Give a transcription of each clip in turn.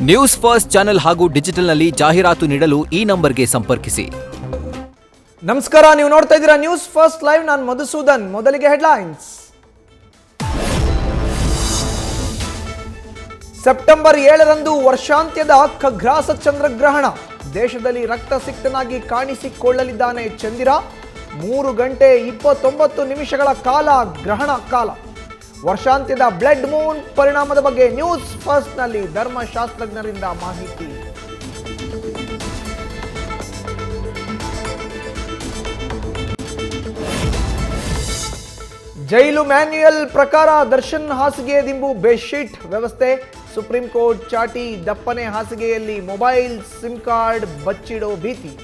News first channel ಹಾಗೂ ಡಿಜಿಟಲ್ನಲ್ಲಿ ಜಾಹೀರಾತು ನೀಡಲು ಈ ನಂಬರ್ಗೆ ಸಂಪರ್ಕಿಸಿ. ನಮಸ್ಕಾರ, ನೀವು ನೋಡ್ತಾ ಇದ್ದೀರಾ ನ್ಯೂಸ್ ಫಸ್ಟ್ ಲೈವ್. ನಾನು ಮಧುಸೂದನ್. ಮೊದಲಿಗೆ ಹೆಡ್ಲೈನ್ಸ್. ಸೆಪ್ಟೆಂಬರ್ 7ರಂದು ವರ್ಷಾಂತ್ಯದ ಖಗ್ರಾಸ ಚಂದ್ರಗ್ರಹಣ. ದೇಶದಲ್ಲಿ ರಕ್ತಸಿಕ್ತನಾಗಿ ಕಾಣಿಸಿಕೊಳ್ಳಲಿದ್ದಾನೆ ಚಂದಿರ. 3 ಗಂಟೆ 29 ನಿಮಿಷಗಳ ಕಾಲ ಗ್ರಹಣ ಕಾಲ. ವರ್ಷಾಂತ್ಯದ ಬ್ಲಡ್ ಮೂನ್ ಪರಿಣಾಮದ ಬಗ್ಗೆ ನ್ಯೂಸ್ ಫಸ್ಟ್ ನಲ್ಲಿ ಧರ್ಮಶಾಸ್ತ್ರಜ್ಞರಿಂದ ಮಾಹಿತಿ. ಜೈಲು ಮ್ಯಾನ್ಯುಯಲ್ ಪ್ರಕಾರ ದರ್ಶನ್ ಹಾಸಿಗೆ ದಿಂಬು ಬೆಡ್ಶೀಟ್ ವ್ಯವಸ್ಥೆ. ಸುಪ್ರೀಂ ಕೋರ್ಟ್ ಚಾಟಿ. ದಪ್ಪನೆ ಹಾಸಿಗೆಯಲ್ಲಿ ಮೊಬೈಲ್ ಸಿಮ್ ಕಾರ್ಡ್ ಬಚ್ಚಿಡೋ ಭೀತಿ.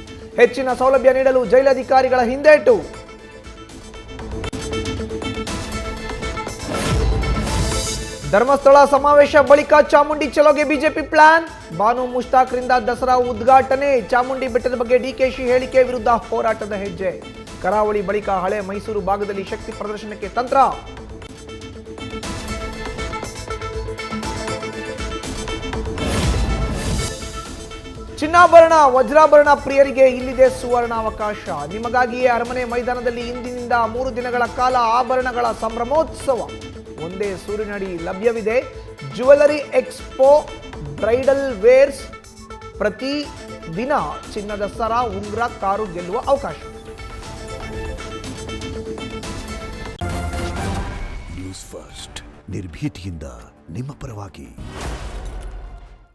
ಹೆಚ್ಚಿನ ಸೌಲಭ್ಯ ನೀಡಲು ಜೈಲಧಿಕಾರಿಗಳ ಹಿಂದೇಟು. ಧರ್ಮಸ್ಥಳ ಸಮಾವೇಶ ಬಳಿಕ ಚಾಮುಂಡಿ ಚಲೋಗೆ ಬಿಜೆಪಿ ಪ್ಲಾನ್. ಬಾನು ಮುಷ್ತಾಕ್ರಿಂದ ದಸರಾ ಉದ್ಘಾಟನೆ. ಚಾಮುಂಡಿ ಬೆಟ್ಟದ ಬಗ್ಗೆ ಡಿಕೆಶಿ ಹೇಳಿಕೆ ವಿರುದ್ಧ ಹೋರಾಟದ ಹೆಜ್ಜೆ. ಕರಾವಳಿ ಬಳಿಕ ಹಳೆ ಮೈಸೂರು ಭಾಗದಲ್ಲಿ ಶಕ್ತಿ ಪ್ರದರ್ಶನಕ್ಕೆ ತಂತ್ರ. ಚಿನ್ನಾಭರಣ ವಜ್ರಾಭರಣ ಪ್ರಿಯರಿಗೆ ಇಲ್ಲಿದೆ ಸುವರ್ಣ ಅವಕಾಶ. ನಿಮಗಾಗಿಯೇ ಅರಮನೆ ಮೈದಾನದಲ್ಲಿ ಇಂದಿನಿಂದ 3 ದಿನಗಳ ಕಾಲ ಆಭರಣಗಳ ಸಂಭ್ರಮೋತ್ಸವ. ಒಂದೇ ಸೂರಿನಡಿ ಲಭ್ಯವಿದೆ. Jewellery expo, bridal wares. ಪ್ರತಿ ದಿನ ಚಿನ್ನದ ಸರ, ಉಂಗುರ, ಕಾರು ಗೆಲ್ಲುವ ಅವಕಾಶ. ನ್ಯೂಸ್ ಫಸ್ಟ್ ನಿರ್ಭೀತಿಯಿಂದ ನಿಮ್ಮ ಪರವಾಗಿ.